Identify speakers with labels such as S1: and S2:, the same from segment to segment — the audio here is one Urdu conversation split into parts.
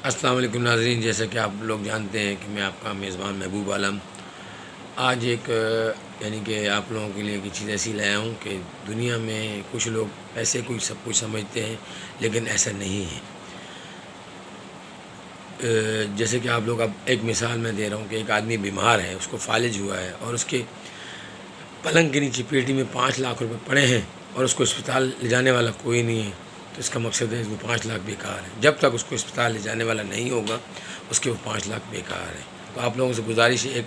S1: السلام علیکم ناظرین، جیسا کہ آپ لوگ جانتے ہیں کہ میں آپ کا میزبان محبوب عالم آج ایک یعنی کہ آپ لوگوں کے لیے ایک چیز ایسی لایا ہوں کہ دنیا میں کچھ لوگ ایسے کوئی سب کچھ سمجھتے ہیں، لیکن ایسا نہیں ہے۔ جیسے کہ آپ لوگ اب ایک مثال میں دے رہا ہوں کہ ایک آدمی بیمار ہے، اس کو فالج ہوا ہے اور اس کے پلنگ کے نیچے پیٹی میں 5 لاکھ روپے پڑے ہیں اور اس کو اسپتال لے جانے والا کوئی نہیں ہے، تو اس کا مقصد ہے وہ 5 لاکھ بیکار ہے۔ جب تک اس کو اسپتال لے جانے والا نہیں ہوگا اس کے وہ 5 لاکھ بیکار ہے۔ تو آپ لوگوں سے گزارش ہے، ایک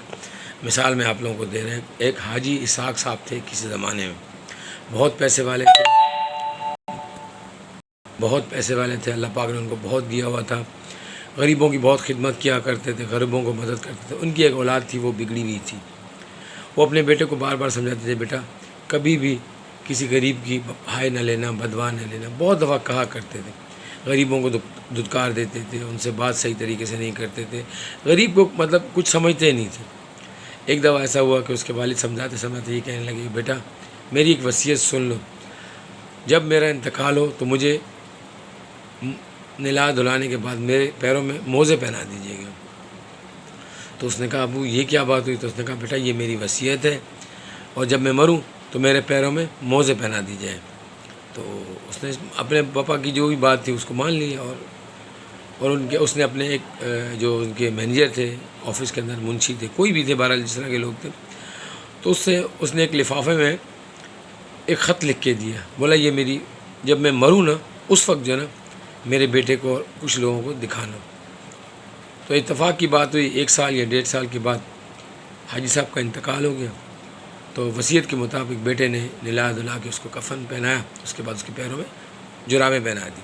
S1: مثال میں آپ لوگوں کو دے رہے ہیں۔ ایک حاجی اسحاق صاحب تھے کسی زمانے میں، بہت پیسے والے تھے، اللہ پاک نے ان کو بہت دیا ہوا تھا، غریبوں کی بہت خدمت کیا کرتے تھے، غریبوں کو مدد کرتے تھے۔ ان کی ایک اولاد تھی، وہ بگڑی ہوئی تھی۔ وہ اپنے بیٹے کو بار بار سمجھاتے تھے، بیٹا کبھی بھی کسی غریب کی ہائے نہ لینا، بدوا نہ لینا۔ بہت دفعہ کہا کرتے تھے، غریبوں کو دھتکار دیتے تھے، ان سے بات صحیح طریقے سے نہیں کرتے تھے، غریب کو مطلب کچھ سمجھتے نہیں تھے۔ ایک دفعہ ایسا ہوا کہ اس کے والد سمجھاتے سمجھاتے یہ کہنے لگے، بیٹا میری ایک وصیت سن لو، جب میرا انتقال ہو تو مجھے نلا دھلانے کے بعد میرے پیروں میں موزے پہنا دیجیے گا۔ تو اس نے کہا، ابو یہ کیا بات ہوئی؟ تو اس نے کہا، بیٹا یہ میری وصیت ہے اور جب میں مروں تو میرے پیروں میں موزے پہنا دی جائے۔ تو اس نے اپنے پاپا کی جو بھی بات تھی اس کو مان لیا، اور اس نے اپنے ایک جو ان کے مینیجر تھے آفس کے اندر، منشی تھے، کوئی بھی تھے، بہرحال جس طرح کے لوگ تھے، تو اس نے ایک لفافے میں ایک خط لکھ کے دیا، بولا یہ میری جب میں مروں نا اس وقت جو ہے نا میرے بیٹے کو اور کچھ لوگوں کو دکھانا۔ تو اتفاق کی بات ہوئی، 1 سال یا 1.5 سال کے بعد حاجی صاحب کا انتقال ہو گیا۔ تو وصیت کے مطابق بیٹے نے نلا دھلا کے اس کو کفن پہنایا، اس کے بعد اس کے پیروں میں جرابیں پہنا دی۔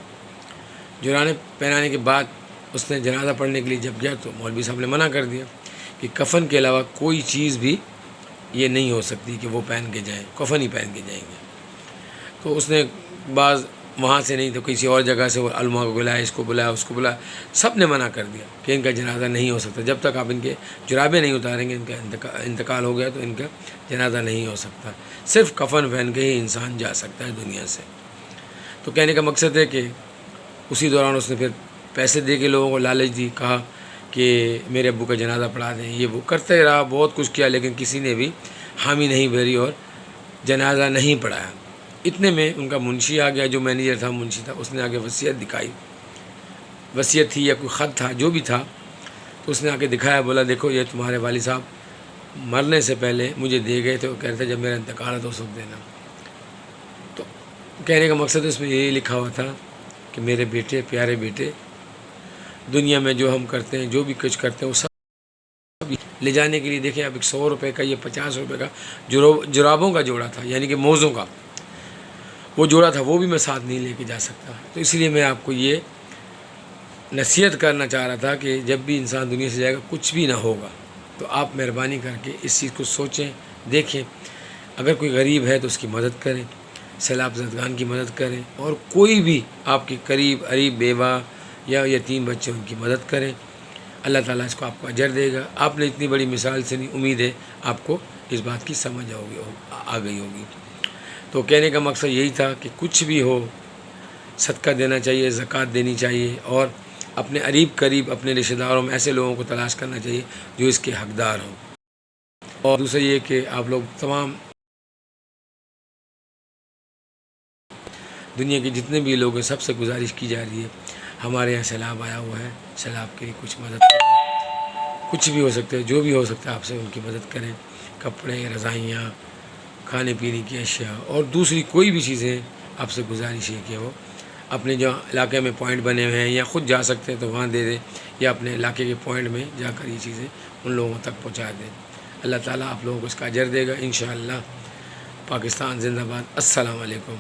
S1: جرابیں پہنانے کے بعد اس نے جنازہ پڑھنے کے لیے جب گیا تو مولوی صاحب نے منع کر دیا کہ کفن کے علاوہ کوئی چیز بھی یہ نہیں ہو سکتی کہ وہ پہن کے جائیں، کفن ہی پہن کے جائیں گے۔ تو اس نے بعض وہاں سے نہیں تو کسی اور جگہ سے وہ علماء کو بلایا، اس کو بلایا، اس کو بلایا، سب نے منع کر دیا کہ ان کا جنازہ نہیں ہو سکتا، جب تک آپ ان کے جرابیں نہیں اتاریں گے، ان کا انتقال ہو گیا تو ان کا جنازہ نہیں ہو سکتا، صرف کفن پہن کے ہی انسان جا سکتا ہے دنیا سے۔ تو کہنے کا مقصد ہے کہ اسی دوران اس نے پھر پیسے دے کے لوگوں کو لالچ دی، کہا کہ میرے ابو کا جنازہ پڑھا دیں، یہ وہ کرتے رہا، بہت کچھ کیا، لیکن کسی نے بھی حامی نہیں بھری اور جنازہ نہیں پڑھایا۔ اتنے میں ان کا منشی آ گیا، جو مینیجر تھا، منشی تھا، اس نے آ کے وصیت دکھائی، وصیت تھی یا کوئی خط تھا، جو بھی تھا، تو اس نے آ کے دکھایا، بولا دیکھو یہ تمہارے والد صاحب مرنے سے پہلے مجھے دے گئے تھے، وہ کہتے تھے جب میرا انتقال ہے تو اس وقت دینا۔ تو کہنے کا مقصد اس میں یہی لکھا ہوا تھا کہ میرے بیٹے، پیارے بیٹے، دنیا میں جو ہم کرتے ہیں، جو بھی کچھ کرتے ہیں، وہ سب لے جانے کے لیے دیکھیں، اب 100 روپے کا، یہ 50 روپے کا جرابوں کا جوڑا تھا، یعنی کہ موزوں کا وہ جوڑا تھا، وہ بھی میں ساتھ نہیں لے کے جا سکتا۔ تو اس لیے میں آپ کو یہ نصیحت کرنا چاہ رہا تھا کہ جب بھی انسان دنیا سے جائے گا کچھ بھی نہ ہوگا، تو آپ مہربانی کر کے اس چیز کو سوچیں، دیکھیں، اگر کوئی غریب ہے تو اس کی مدد کریں، سیلاب زدگان کی مدد کریں، اور کوئی بھی آپ کے قریب اریب بیوہ یا یتیم بچے ان کی مدد کریں، اللہ تعالیٰ اس کو آپ کو اجر دے گا۔ آپ نے اتنی بڑی مثال سے نہیں، امید ہے آپ کو اس بات کی سمجھ آ گئی ہوگی۔ تو کہنے کا مقصد یہی تھا کہ کچھ بھی ہو صدقہ دینا چاہیے، زکوٰۃ دینی چاہیے، اور اپنے قریب اپنے رشتہ داروں میں ایسے لوگوں کو تلاش کرنا چاہیے جو اس کے حقدار ہوں۔ اور دوسرا یہ کہ آپ لوگ تمام دنیا کے جتنے بھی لوگ ہیں سب سے گزارش کی جا رہی ہے، ہمارے یہاں سیلاب آیا ہوا ہے، سیلاب کی کچھ مدد کریں، کچھ بھی ہو سکتا ہے، جو بھی ہو سکتا ہے آپ سے ان کی مدد کریں، کپڑے، رضائیاں، کھانے پینے کی اشیاء، اور دوسری کوئی بھی چیزیں آپ سے گزارش ہے کہ وہ اپنے جو علاقے میں پوائنٹ بنے ہوئے ہیں یا خود جا سکتے ہیں تو وہاں دے دیں، یا اپنے علاقے کے پوائنٹ میں جا کر یہ چیزیں ان لوگوں تک پہنچا دیں۔ اللہ تعالیٰ آپ لوگوں کو اس کا اجر دے گا انشاءاللہ۔ پاکستان زندہ باد۔ السلام علیکم۔